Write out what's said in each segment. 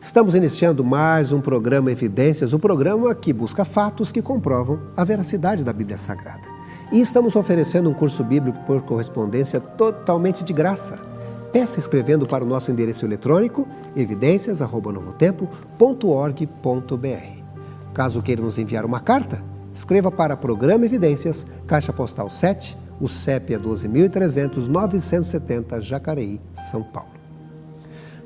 Estamos iniciando mais um programa Evidências, o programa que busca fatos que comprovam a veracidade da Bíblia Sagrada. E estamos oferecendo um curso bíblico por correspondência totalmente de graça. Peça escrevendo para o nosso endereço eletrônico evidências@novotempo.org.br. Caso queira nos enviar uma carta, escreva para Programa Evidências, Caixa Postal 7, o CEP é 12.300, 970, Jacareí, São Paulo.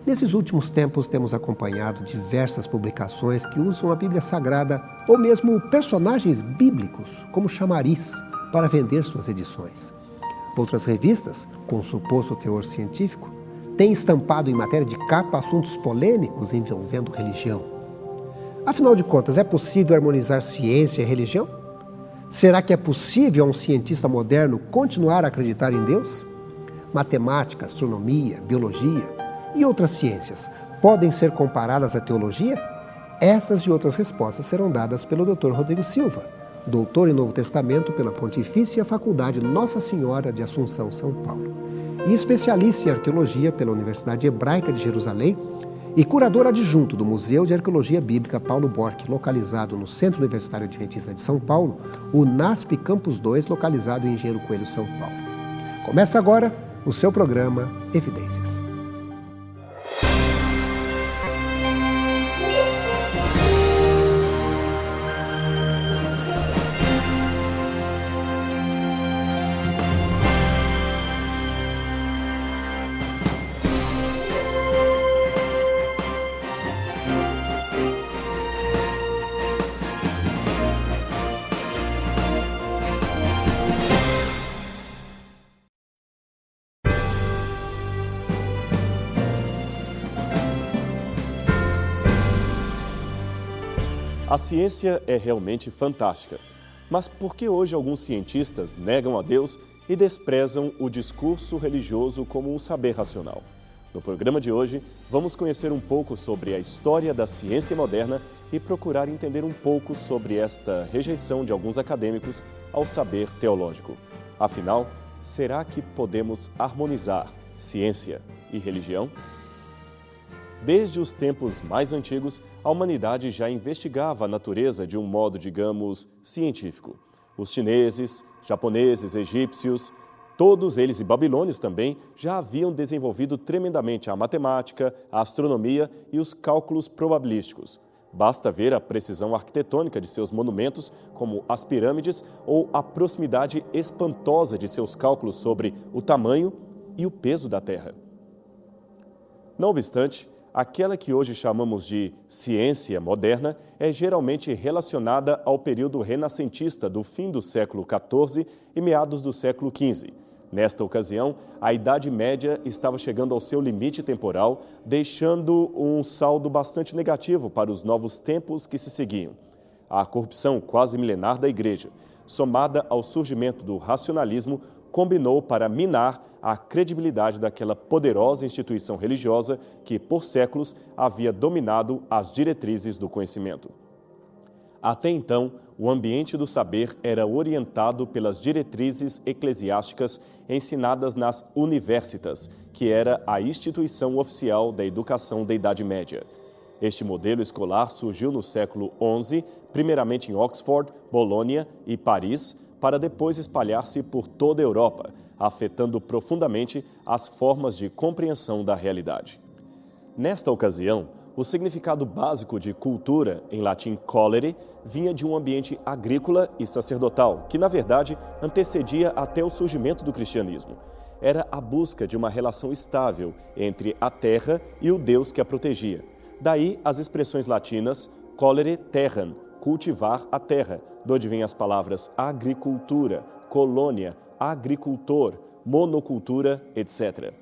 Nesses últimos tempos, temos acompanhado diversas publicações que usam a Bíblia Sagrada ou mesmo personagens bíblicos como chamariz para vender suas edições. Outras revistas, com suposto teor científico, têm estampado em matéria de capa assuntos polêmicos envolvendo religião. Afinal de contas, é possível harmonizar ciência e religião? Será que é possível a um cientista moderno continuar a acreditar em Deus? Matemática, astronomia, biologia e outras ciências podem ser comparadas à teologia? Essas e outras respostas serão dadas pelo Dr. Rodrigo Silva, doutor em Novo Testamento pela Pontifícia Faculdade Nossa Senhora de Assunção, São Paulo, e especialista em arqueologia pela Universidade Hebraica de Jerusalém e curador adjunto do Museu de Arqueologia Bíblica Paulo Borck, localizado no Centro Universitário Adventista de São Paulo, o NASP Campus 2, localizado em Engenheiro Coelho, São Paulo. Começa agora o seu programa Evidências. A ciência é realmente fantástica, mas por que hoje alguns cientistas negam a Deus e desprezam o discurso religioso como um saber racional? No programa de hoje, vamos conhecer um pouco sobre a história da ciência moderna e procurar entender um pouco sobre esta rejeição de alguns acadêmicos ao saber teológico. Afinal, será que podemos harmonizar ciência e religião? Desde os tempos mais antigos, a humanidade já investigava a natureza de um modo, digamos, científico. Os chineses, japoneses, egípcios, todos eles e babilônios também, já haviam desenvolvido tremendamente a matemática, a astronomia e os cálculos probabilísticos. Basta ver a precisão arquitetônica de seus monumentos, como as pirâmides, ou a proximidade espantosa de seus cálculos sobre o tamanho e o peso da Terra. Não obstante, aquela que hoje chamamos de ciência moderna é geralmente relacionada ao período renascentista do fim do século XIV e meados do século XV. Nesta ocasião, a Idade Média estava chegando ao seu limite temporal, deixando um saldo bastante negativo para os novos tempos que se seguiam. A corrupção quase milenar da Igreja, somada ao surgimento do racionalismo, combinou para minar a credibilidade daquela poderosa instituição religiosa que, por séculos, havia dominado as diretrizes do conhecimento. Até então, o ambiente do saber era orientado pelas diretrizes eclesiásticas ensinadas nas universitas, que era a instituição oficial da educação da Idade Média. Este modelo escolar surgiu no século XI, primeiramente em Oxford, Bolonha e Paris, para depois espalhar-se por toda a Europa, afetando profundamente as formas de compreensão da realidade. Nesta ocasião, o significado básico de cultura, em latim colere, vinha de um ambiente agrícola e sacerdotal, que, na verdade, antecedia até o surgimento do cristianismo. Era a busca de uma relação estável entre a terra e o Deus que a protegia. Daí as expressões latinas colere terram, cultivar a terra, de onde vêm as palavras agricultura, colônia, agricultor, monocultura, etc.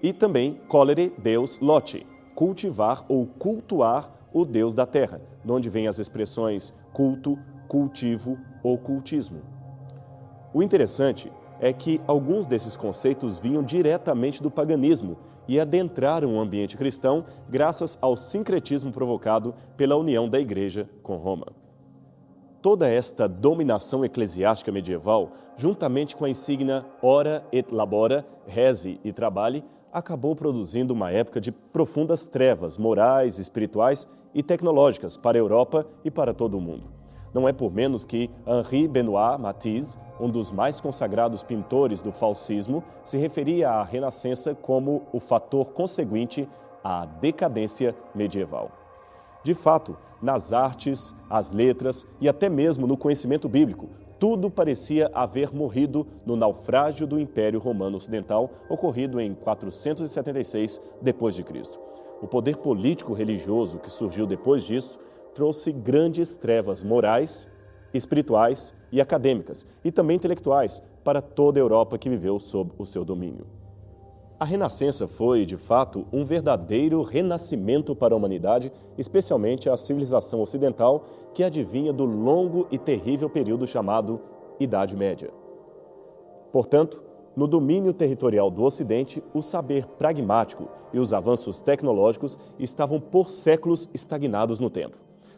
E também colere Deus lote, cultivar ou cultuar o Deus da terra, de onde vêm as expressões culto, cultivo ou cultismo. O interessante é que alguns desses conceitos vinham diretamente do paganismo e adentraram o ambiente cristão graças ao sincretismo provocado pela união da Igreja com Roma. Toda esta dominação eclesiástica medieval, juntamente com a insígnia ora et labora, reze e trabalhe, acabou produzindo uma época de profundas trevas morais, espirituais e tecnológicas para a Europa e para todo o mundo. Não é por menos que Henri Benoît Matisse, um dos mais consagrados pintores do falcismo, se referia à Renascença como o fator conseguinte à decadência medieval. De fato, nas artes, as letras e até mesmo no conhecimento bíblico, tudo parecia haver morrido no naufrágio do Império Romano Ocidental, ocorrido em 476 d.C. O poder político-religioso que surgiu depois disso trouxe grandes trevas morais, espirituais e acadêmicas, e também intelectuais, para toda a Europa que viveu sob o seu domínio. A Renascença foi, de fato, um verdadeiro renascimento para a humanidade, especialmente a civilização ocidental, que adivinha do longo e terrível período chamado Idade Média. Portanto, no domínio territorial do Ocidente, o saber pragmático e os avanços tecnológicos estavam por séculos estagnados no tempo.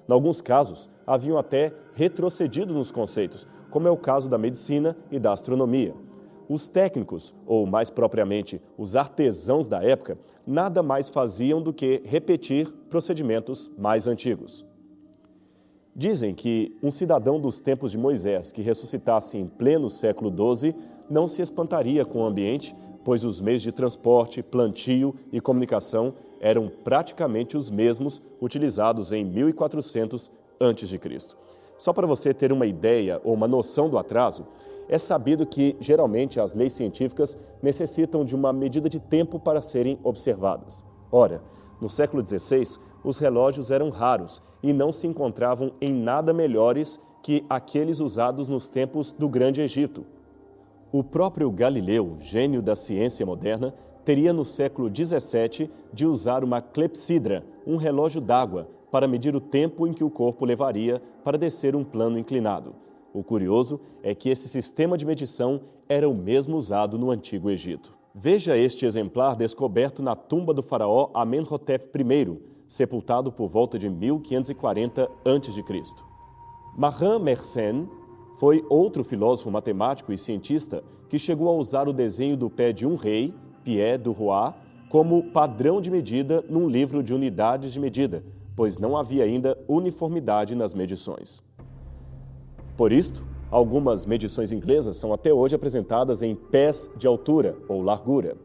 Em alguns casos, haviam até retrocedido nos conceitos, como é o caso da medicina e da astronomia. Os técnicos, ou mais propriamente, os artesãos da época, nada mais faziam do que repetir procedimentos mais antigos. Dizem que um cidadão dos tempos de Moisés que ressuscitasse em pleno século XII não se espantaria com o ambiente, pois os meios de transporte, plantio e comunicação eram praticamente os mesmos utilizados em 1400 a.C. Só para você ter uma ideia ou uma noção do atraso, é sabido que, geralmente, as leis científicas necessitam de uma medida de tempo para serem observadas. Ora, no século XVI, os relógios eram raros e não se encontravam em nada melhores que aqueles usados nos tempos do Grande Egito. O próprio Galileu, gênio da ciência moderna, teria no século XVII de usar uma clepsidra, um relógio d'água, para medir o tempo em que o corpo levaria para descer um plano inclinado. O curioso é que esse sistema de medição era o mesmo usado no Antigo Egito. Veja este exemplar descoberto na tumba do faraó Amenhotep I, sepultado por volta de 1540 a.C. Marin Mersenne foi outro filósofo matemático e cientista que chegou a usar o desenho do pé de um rei, Pied du Roi, como padrão de medida num livro de unidades de medida, pois não havia ainda uniformidade nas medições. Por isto, algumas medições inglesas são até hoje apresentadas em pés de altura ou largura.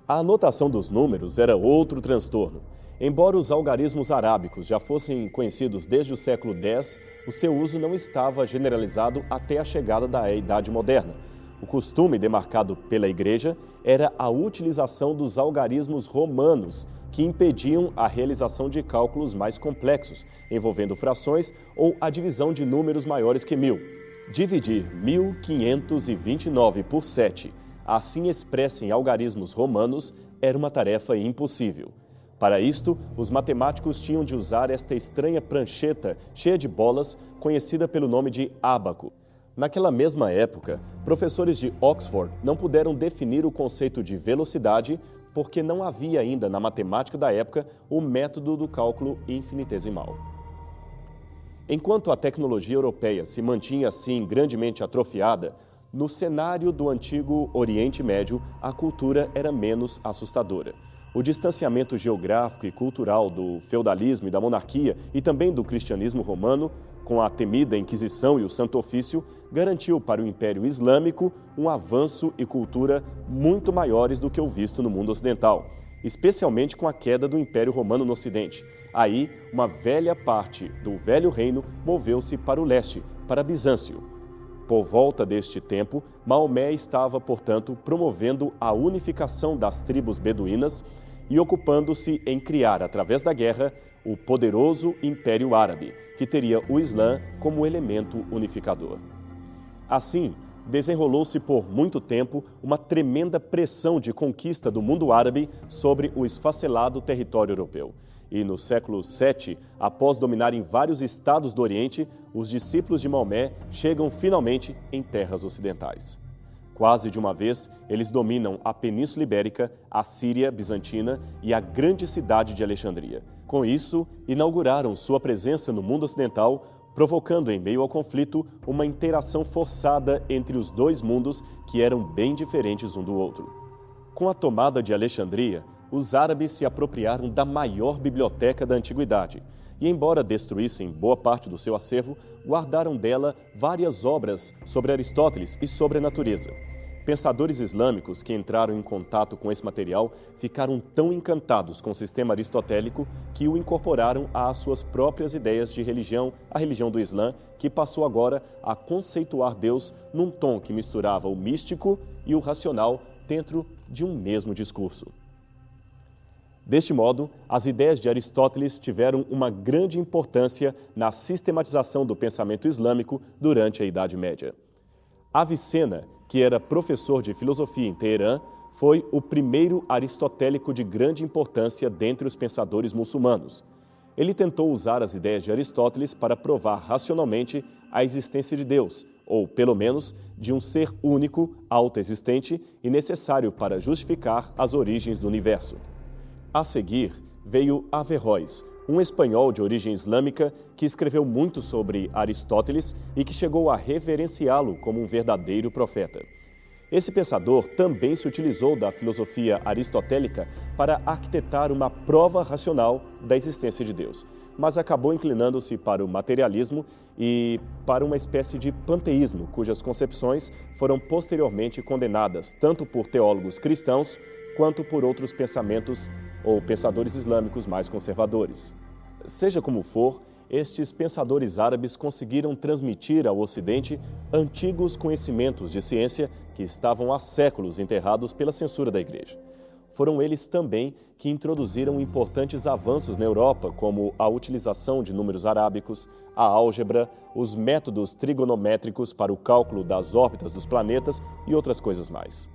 A anotação dos números era outro transtorno. Embora os algarismos arábicos já fossem conhecidos desde o século X, o seu uso não estava generalizado até a chegada da Idade Moderna. O costume demarcado pela Igreja era a utilização dos algarismos romanos, que impediam a realização de cálculos mais complexos, envolvendo frações ou a divisão de números maiores que 1000. Dividir 1529 por 7, assim expresso em algarismos romanos, era uma tarefa impossível. Para isto, os matemáticos tinham de usar esta estranha prancheta cheia de bolas, conhecida pelo nome de ábaco. Naquela mesma época, professores de Oxford não puderam definir o conceito de velocidade porque não havia ainda na matemática da época o método do cálculo infinitesimal. Enquanto a tecnologia europeia se mantinha assim grandemente atrofiada, no cenário do antigo Oriente Médio, a cultura era menos assustadora. O distanciamento geográfico e cultural do feudalismo e da monarquia e também do cristianismo romano, com a temida Inquisição e o Santo Ofício, garantiu para o Império Islâmico um avanço e cultura muito maiores do que o visto no mundo ocidental, especialmente com a queda do Império Romano no Ocidente. Aí, uma velha parte do Velho Reino moveu-se para o leste, para Bizâncio. Por volta deste tempo, Maomé estava, portanto, promovendo a unificação das tribos beduínas e ocupando-se em criar, através da guerra, o poderoso Império Árabe, que teria o Islã como elemento unificador. Assim, desenrolou-se por muito tempo uma tremenda pressão de conquista do mundo árabe sobre o esfacelado território europeu. E no século VII, após dominarem vários estados do Oriente, os discípulos de Maomé chegam finalmente em terras ocidentais. Quase de uma vez, eles dominam a Península Ibérica, a Síria bizantina e a grande cidade de Alexandria. Com isso, inauguraram sua presença no mundo ocidental, provocando, em meio ao conflito, uma interação forçada entre os dois mundos que eram bem diferentes um do outro. Com a tomada de Alexandria, os árabes se apropriaram da maior biblioteca da antiguidade e, embora destruíssem boa parte do seu acervo, guardaram dela várias obras sobre Aristóteles e sobre a natureza. Pensadores islâmicos que entraram em contato com esse material ficaram tão encantados com o sistema aristotélico que o incorporaram às suas próprias ideias de religião, a religião do Islã, que passou agora a conceituar Deus num tom que misturava o místico e o racional dentro de um mesmo discurso. Deste modo, as ideias de Aristóteles tiveram uma grande importância na sistematização do pensamento islâmico durante a Idade Média. Avicena, que era professor de filosofia em Teherã, foi o primeiro aristotélico de grande importância dentre os pensadores muçulmanos. Ele tentou usar as ideias de Aristóteles para provar racionalmente a existência de Deus, ou, pelo menos, de um ser único, autoexistente e necessário para justificar as origens do universo. A seguir, veio Averroes, um espanhol de origem islâmica que escreveu muito sobre Aristóteles e que chegou a reverenciá-lo como um verdadeiro profeta. Esse pensador também se utilizou da filosofia aristotélica para arquitetar uma prova racional da existência de Deus, mas acabou inclinando-se para o materialismo e para uma espécie de panteísmo, cujas concepções foram posteriormente condenadas tanto por teólogos cristãos quanto por outros pensamentos ou pensadores islâmicos mais conservadores. Seja como for, estes pensadores árabes conseguiram transmitir ao Ocidente antigos conhecimentos de ciência que estavam há séculos enterrados pela censura da Igreja. Foram eles também que introduziram importantes avanços na Europa, como a utilização de números arábicos, a álgebra, os métodos trigonométricos para o cálculo das órbitas dos planetas e outras coisas mais.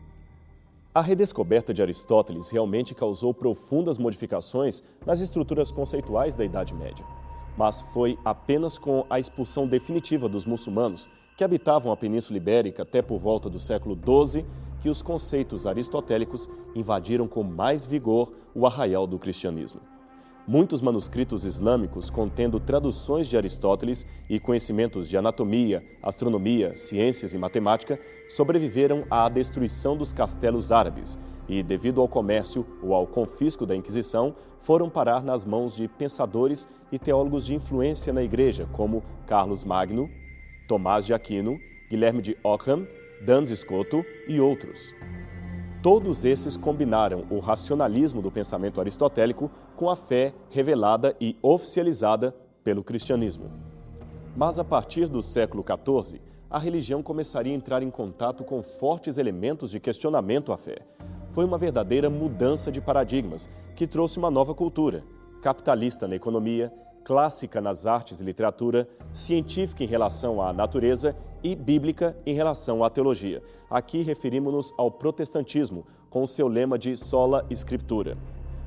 A redescoberta de Aristóteles realmente causou profundas modificações nas estruturas conceituais da Idade Média. Mas foi apenas com a expulsão definitiva dos muçulmanos, que habitavam a Península Ibérica até por volta do século XII, que os conceitos aristotélicos invadiram com mais vigor o arraial do cristianismo. Muitos manuscritos islâmicos contendo traduções de Aristóteles e conhecimentos de anatomia, astronomia, ciências e matemática sobreviveram à destruição dos castelos árabes e, devido ao comércio ou ao confisco da Inquisição, foram parar nas mãos de pensadores e teólogos de influência na Igreja, como Carlos Magno, Tomás de Aquino, Guilherme de Ockham, Duns Scoto e outros. Todos esses combinaram o racionalismo do pensamento aristotélico com a fé revelada e oficializada pelo cristianismo. Mas a partir do século XIV, a religião começaria a entrar em contato com fortes elementos de questionamento à fé. Foi uma verdadeira mudança de paradigmas que trouxe uma nova cultura, capitalista na economia, clássica nas artes e literatura, científica em relação à natureza e bíblica em relação à teologia. Aqui referimos-nos ao protestantismo, com o seu lema de sola scriptura,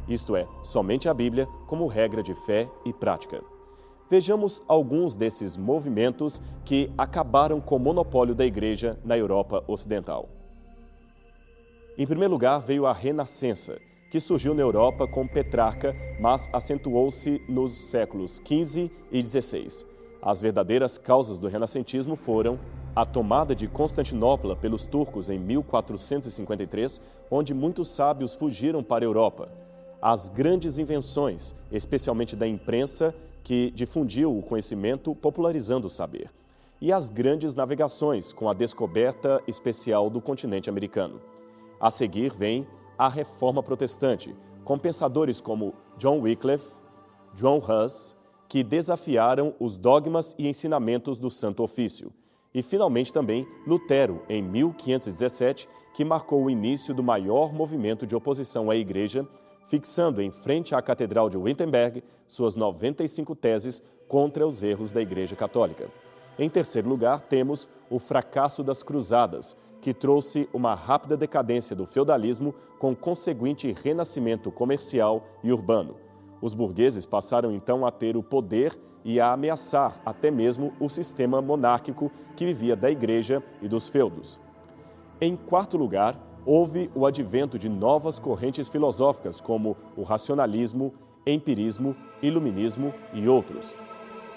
isto é, somente a Bíblia como regra de fé e prática. Vejamos alguns desses movimentos que acabaram com o monopólio da Igreja na Europa Ocidental. Em primeiro lugar, veio a Renascença, que surgiu na Europa com Petrarca, mas acentuou-se nos séculos XV e XVI. As verdadeiras causas do renascentismo foram a tomada de Constantinopla pelos turcos em 1453, onde muitos sábios fugiram para a Europa, as grandes invenções, especialmente da imprensa, que difundiu o conhecimento popularizando o saber, e as grandes navegações, com a descoberta especial do continente americano. A seguir vem a Reforma Protestante, com pensadores como John Wycliffe, John Huss, que desafiaram os dogmas e ensinamentos do Santo Ofício. E, finalmente, também Lutero, em 1517, que marcou o início do maior movimento de oposição à Igreja, fixando em frente à Catedral de Wittenberg suas 95 teses contra os erros da Igreja Católica. Em terceiro lugar, temos o fracasso das Cruzadas, que trouxe uma rápida decadência do feudalismo com conseguinte renascimento comercial e urbano. Os burgueses passaram então a ter o poder e a ameaçar até mesmo o sistema monárquico que vivia da Igreja e dos feudos. Em quarto lugar, houve o advento de novas correntes filosóficas como o racionalismo, empirismo, iluminismo e outros.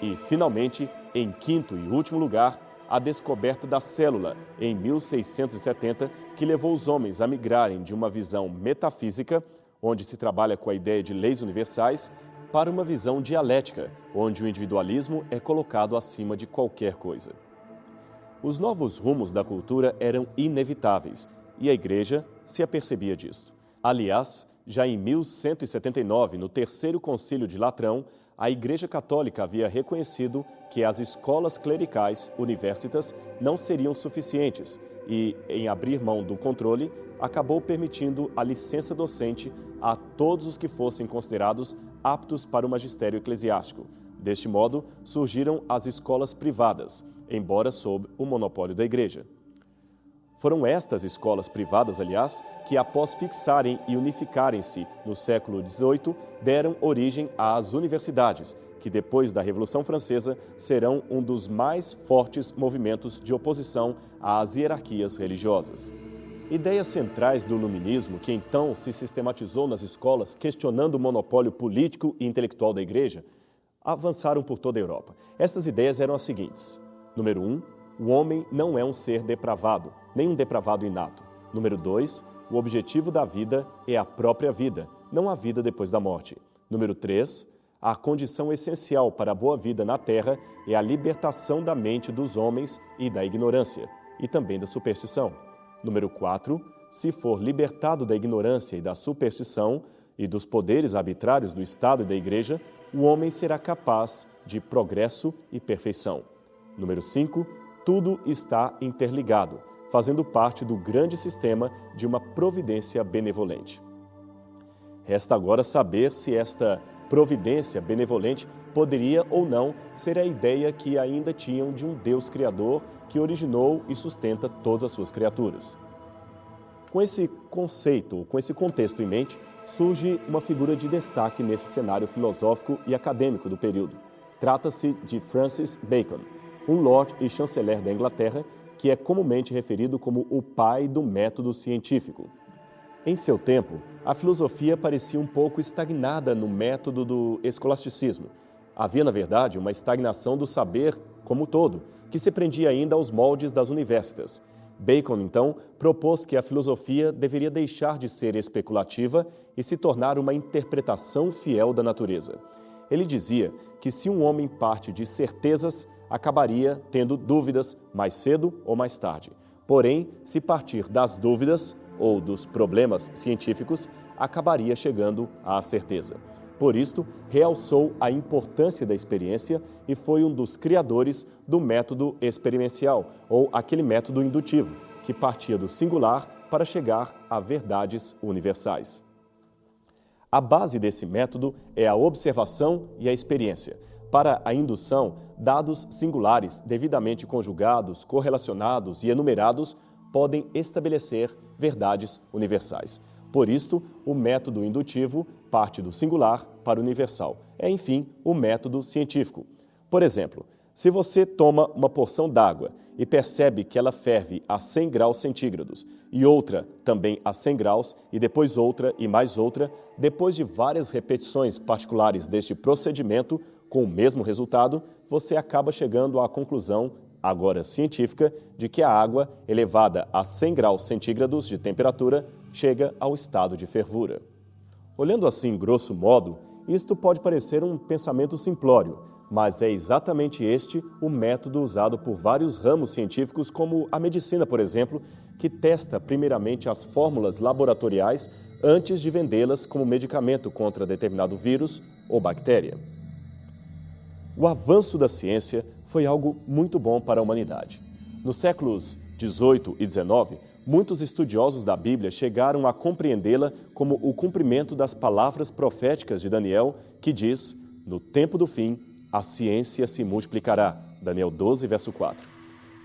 E, finalmente, em quinto e último lugar, a descoberta da célula, em 1670, que levou os homens a migrarem de uma visão metafísica, onde se trabalha com a ideia de leis universais, para uma visão dialética, onde o individualismo é colocado acima de qualquer coisa. Os novos rumos da cultura eram inevitáveis e a Igreja se apercebia disto. Aliás, já em 1179, no Terceiro Concílio de Latrão, a Igreja Católica havia reconhecido que as escolas clericais, universitas, não seriam suficientes e, em abrir mão do controle, acabou permitindo a licença docente a todos os que fossem considerados aptos para o magistério eclesiástico. Deste modo, surgiram as escolas privadas, embora sob o monopólio da Igreja. Foram estas escolas privadas, aliás, que após fixarem e unificarem-se no século XVIII, deram origem às universidades, que depois da Revolução Francesa serão um dos mais fortes movimentos de oposição às hierarquias religiosas. Ideias centrais do iluminismo, que então se sistematizou nas escolas, questionando o monopólio político e intelectual da Igreja, avançaram por toda a Europa. Estas ideias eram as seguintes. Número 1, o homem não é um ser depravado, nem um depravado inato. Número 2, o objetivo da vida é a própria vida, não a vida depois da morte. Número 3, a condição essencial para a boa vida na Terra é a libertação da mente dos homens e da ignorância, e também da superstição. Número 4, se for libertado da ignorância e da superstição e dos poderes arbitrários do Estado e da Igreja, o homem será capaz de progresso e perfeição. Número 5, tudo está interligado, fazendo parte do grande sistema de uma providência benevolente. Resta agora saber se esta providência benevolente poderia ou não ser a ideia que ainda tinham de um Deus Criador que originou e sustenta todas as suas criaturas. Com esse conceito, com esse contexto em mente, surge uma figura de destaque nesse cenário filosófico e acadêmico do período. Trata-se de Francis Bacon, um lord e chanceler da Inglaterra, que é comumente referido como o pai do método científico. Em seu tempo, a filosofia parecia um pouco estagnada no método do escolasticismo. Havia, na verdade, uma estagnação do saber como todo, que se prendia ainda aos moldes das universitas. Bacon, então, propôs que a filosofia deveria deixar de ser especulativa e se tornar uma interpretação fiel da natureza. Ele dizia que se um homem parte de certezas, acabaria tendo dúvidas mais cedo ou mais tarde. Porém, se partir das dúvidas ou dos problemas científicos, acabaria chegando à certeza. Por isto, realçou a importância da experiência e foi um dos criadores do método experiencial, ou aquele método indutivo, que partia do singular para chegar a verdades universais. A base desse método é a observação e a experiência. Para a indução, dados singulares, devidamente conjugados, correlacionados e enumerados, podem estabelecer verdades universais. Por isto, o método indutivo parte do singular para o universal. É, enfim, o método científico. Por exemplo, se você toma uma porção d'água e percebe que ela ferve a 100 graus centígrados e outra também a 100 graus e depois outra e mais outra, depois de várias repetições particulares deste procedimento, com o mesmo resultado, você acaba chegando à conclusão, agora científica, de que a água, elevada a 100 graus centígrados de temperatura, chega ao estado de fervura. Olhando assim, grosso modo, isto pode parecer um pensamento simplório, mas é exatamente este o método usado por vários ramos científicos, como a medicina, por exemplo, que testa primeiramente as fórmulas laboratoriais antes de vendê-las como medicamento contra determinado vírus ou bactéria. O avanço da ciência foi algo muito bom para a humanidade. Nos séculos XVIII e XIX, muitos estudiosos da Bíblia chegaram a compreendê-la como o cumprimento das palavras proféticas de Daniel, que diz, no tempo do fim, a ciência se multiplicará. Daniel 12, verso 4.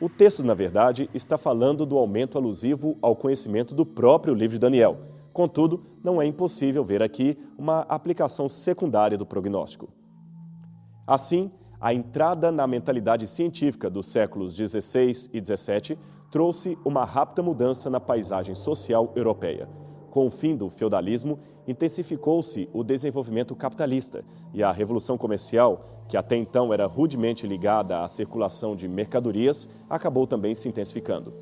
O texto, na verdade, está falando do aumento alusivo ao conhecimento do próprio livro de Daniel. Contudo, não é impossível ver aqui uma aplicação secundária do prognóstico. Assim, a entrada na mentalidade científica dos séculos XVI e XVII trouxe uma rápida mudança na paisagem social europeia. Com o fim do feudalismo, intensificou-se o desenvolvimento capitalista e a revolução comercial, que até então era rudemente ligada à circulação de mercadorias, acabou também se intensificando.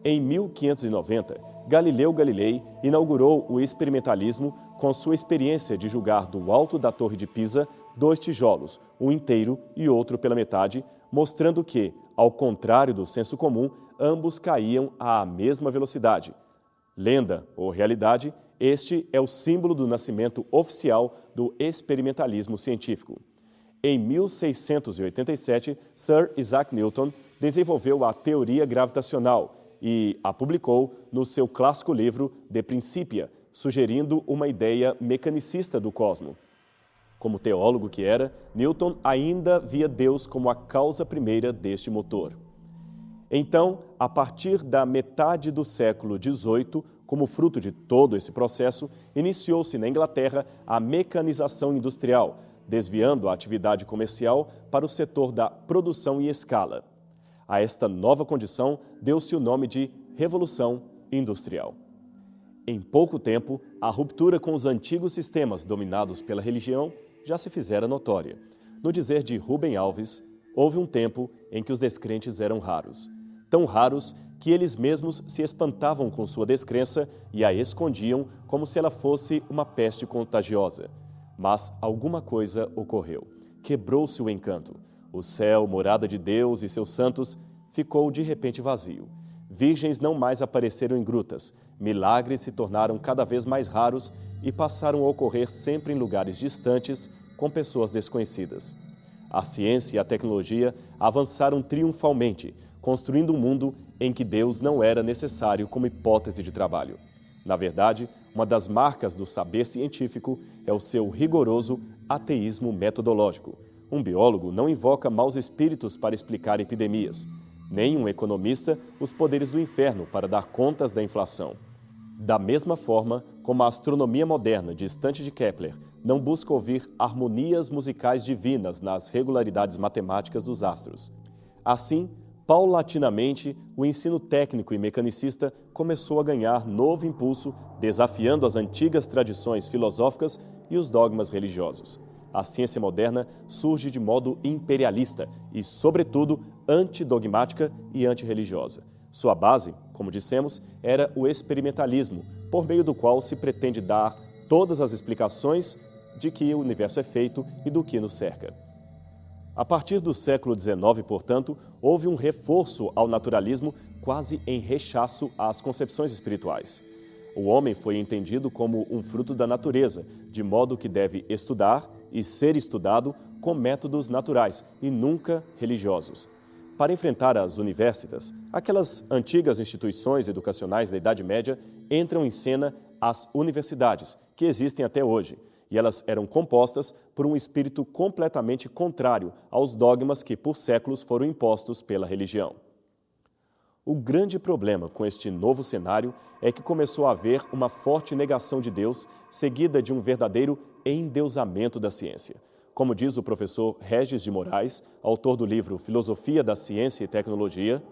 Em 1590, Galileu Galilei inaugurou o experimentalismo com sua experiência de julgar do alto da Torre de Pisa 2 tijolos, um inteiro e outro pela metade, mostrando que, ao contrário do senso comum, ambos caíam à mesma velocidade. Lenda ou realidade, este é o símbolo do nascimento oficial do experimentalismo científico. Em 1687, Sir Isaac Newton desenvolveu a teoria gravitacional e a publicou no seu clássico livro De Principia, sugerindo uma ideia mecanicista do cosmos. Como teólogo que era, Newton ainda via Deus como a causa primeira deste motor. Então, a partir da metade do século XVIII, como fruto de todo esse processo, iniciou-se na Inglaterra a mecanização industrial, desviando a atividade comercial para o setor da produção em escala. A esta nova condição deu-se o nome de Revolução Industrial. Em pouco tempo, a ruptura com os antigos sistemas dominados pela religião já se fizera notória. No dizer de Rubem Alves, houve um tempo em que os descrentes eram raros. Tão raros que eles mesmos se espantavam com sua descrença e a escondiam como se ela fosse uma peste contagiosa. Mas alguma coisa ocorreu. Quebrou-se o encanto. O céu, morada de Deus e seus santos, ficou de repente vazio. Virgens não mais apareceram em grutas. Milagres se tornaram cada vez mais raros e passaram a ocorrer sempre em lugares distantes, com pessoas desconhecidas. A ciência e a tecnologia avançaram triunfalmente, construindo um mundo em que Deus não era necessário como hipótese de trabalho. Na verdade, uma das marcas do saber científico é o seu rigoroso ateísmo metodológico. Um biólogo não invoca maus espíritos para explicar epidemias, nem um economista os poderes do inferno para dar contas da inflação. Da mesma forma como a astronomia moderna, distante de Kepler, não busca ouvir harmonias musicais divinas nas regularidades matemáticas dos astros. Assim, paulatinamente, o ensino técnico e mecanicista começou a ganhar novo impulso, desafiando as antigas tradições filosóficas e os dogmas religiosos. A ciência moderna surge de modo imperialista e, sobretudo, antidogmática e antirreligiosa. Sua base, como dissemos, era o experimentalismo, por meio do qual se pretende dar todas as explicações de que o universo é feito e do que nos cerca. A partir do século XIX, portanto, houve um reforço ao naturalismo quase em rechaço às concepções espirituais. O homem foi entendido como um fruto da natureza, de modo que deve estudar e ser estudado com métodos naturais e nunca religiosos. Para enfrentar as universitas, aquelas antigas instituições educacionais da Idade Média, entram em cena as universidades, que existem até hoje, e elas eram compostas por um espírito completamente contrário aos dogmas que por séculos foram impostos pela religião. O grande problema com este novo cenário é que começou a haver uma forte negação de Deus, seguida de um verdadeiro endeusamento da ciência. Como diz o professor Regis de Moraes, autor do livro Filosofia da Ciência e Tecnologia,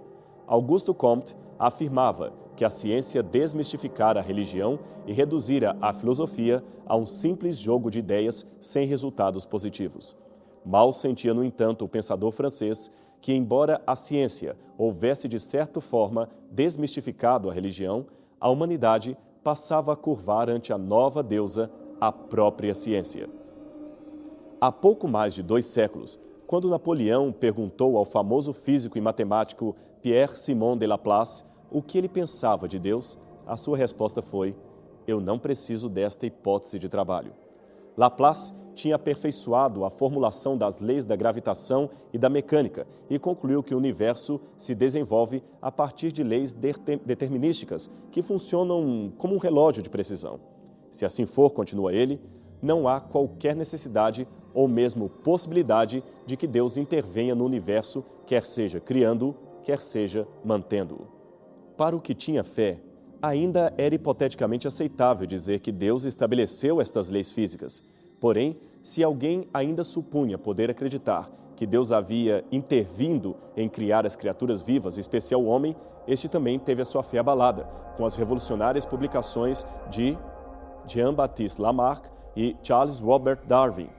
Augusto Comte afirmava que a ciência desmistificara a religião e reduzira a filosofia a um simples jogo de ideias sem resultados positivos. Mal sentia, no entanto, o pensador francês que, embora a ciência houvesse de certa forma desmistificado a religião, a humanidade passava a curvar ante a nova deusa, a própria ciência. Há pouco mais de 2 séculos, quando Napoleão perguntou ao famoso físico e matemático Pierre-Simon de Laplace o que ele pensava de Deus, a sua resposta foi: eu não preciso desta hipótese de trabalho. Laplace tinha aperfeiçoado a formulação das leis da gravitação e da mecânica e concluiu que o universo se desenvolve a partir de leis determinísticas que funcionam como um relógio de precisão. Se assim for, continua ele, não há qualquer necessidade ou mesmo possibilidade de que Deus intervenha no universo, quer seja criando-o, quer seja mantendo-o. Para o que tinha fé, ainda era hipoteticamente aceitável dizer que Deus estabeleceu estas leis físicas. Porém, se alguém ainda supunha poder acreditar que Deus havia intervindo em criar as criaturas vivas, em especial o homem, este também teve a sua fé abalada, com as revolucionárias publicações de Jean-Baptiste Lamarck e Charles Robert Darwin.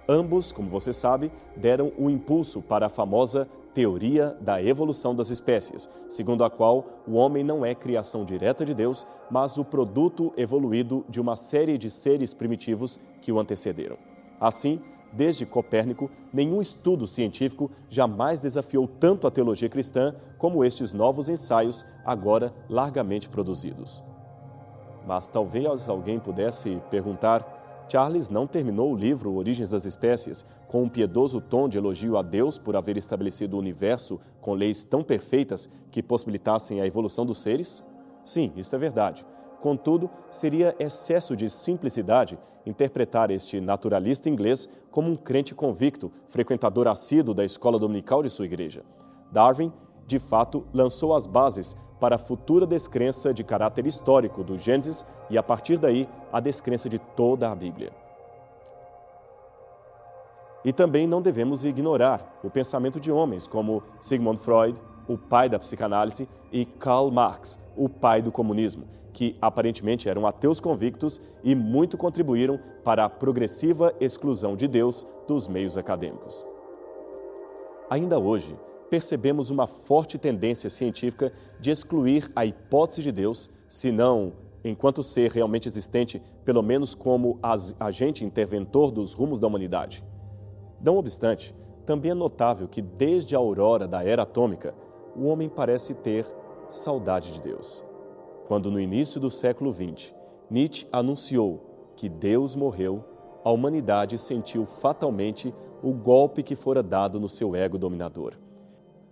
Ambos, como você sabe, deram o impulso para a famosa teoria da evolução das espécies, segundo a qual o homem não é criação direta de Deus, mas o produto evoluído de uma série de seres primitivos que o antecederam. Assim, desde Copérnico, nenhum estudo científico jamais desafiou tanto a teologia cristã como estes novos ensaios, agora largamente produzidos. Mas talvez alguém pudesse perguntar: Charles não terminou o livro Origens das Espécies com um piedoso tom de elogio a Deus por haver estabelecido o universo com leis tão perfeitas que possibilitassem a evolução dos seres? Sim, isso é verdade. Contudo, seria excesso de simplicidade interpretar este naturalista inglês como um crente convicto, frequentador assíduo da escola dominical de sua igreja. Darwin, de fato, lançou as bases para a futura descrença de caráter histórico do Gênesis e, a partir daí, a descrença de toda a Bíblia. E também não devemos ignorar o pensamento de homens como Sigmund Freud, o pai da psicanálise, e Karl Marx, o pai do comunismo, que aparentemente eram ateus convictos e muito contribuíram para a progressiva exclusão de Deus dos meios acadêmicos. Ainda hoje, percebemos uma forte tendência científica de excluir a hipótese de Deus, se não enquanto ser realmente existente, pelo menos como agente interventor dos rumos da humanidade. Não obstante, também é notável que desde a aurora da era atômica, o homem parece ter saudade de Deus. Quando no início do século XX, Nietzsche anunciou que Deus morreu, a humanidade sentiu fatalmente o golpe que fora dado no seu ego dominador.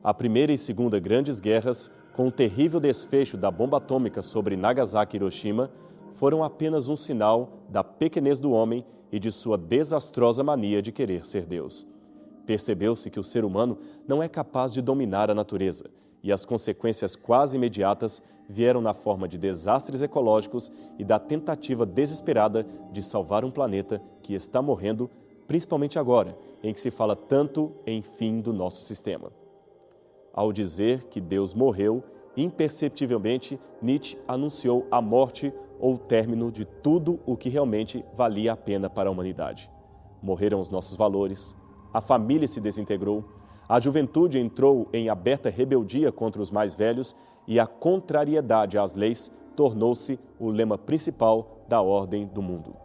A Primeira e Segunda Grandes Guerras, com o terrível desfecho da bomba atômica sobre Nagasaki e Hiroshima, foram apenas um sinal da pequenez do homem e de sua desastrosa mania de querer ser Deus. Percebeu-se que o ser humano não é capaz de dominar a natureza, e as consequências quase imediatas vieram na forma de desastres ecológicos e da tentativa desesperada de salvar um planeta que está morrendo, principalmente agora, em que se fala tanto em fim do nosso sistema. Ao dizer que Deus morreu, imperceptivelmente, Nietzsche anunciou a morte ou o término de tudo o que realmente valia a pena para a humanidade. Morreram os nossos valores, a família se desintegrou, a juventude entrou em aberta rebeldia contra os mais velhos e a contrariedade às leis tornou-se o lema principal da ordem do mundo.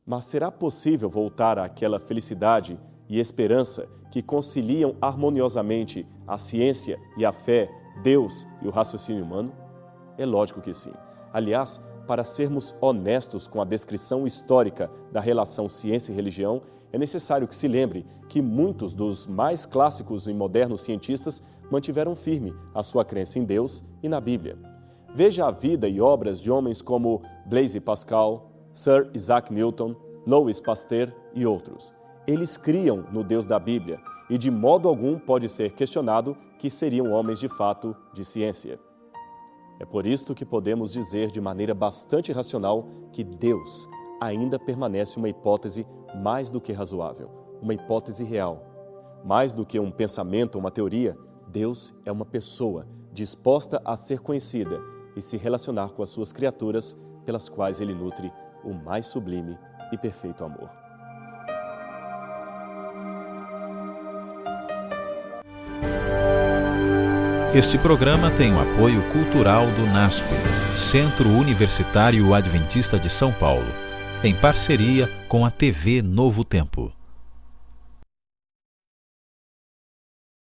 Mas será possível voltar àquela felicidade e esperança que conciliam harmoniosamente a ciência e a fé, Deus e o raciocínio humano? É lógico que sim. Aliás, para sermos honestos com a descrição histórica da relação ciência e religião, é necessário que se lembre que muitos dos mais clássicos e modernos cientistas mantiveram firme a sua crença em Deus e na Bíblia. Veja a vida e obras de homens como Blaise Pascal, Sir Isaac Newton, Louis Pasteur e outros. Eles criam no Deus da Bíblia e de modo algum pode ser questionado que seriam homens de fato de ciência. É por isto que podemos dizer de maneira bastante racional que Deus ainda permanece uma hipótese mais do que razoável, uma hipótese real. Mais do que um pensamento ou uma teoria, Deus é uma pessoa disposta a ser conhecida e se relacionar com as suas criaturas, pelas quais Ele nutre o mais sublime e perfeito amor. Este programa tem o apoio cultural do NASP, Centro Universitário Adventista de São Paulo, em parceria com a TV Novo Tempo.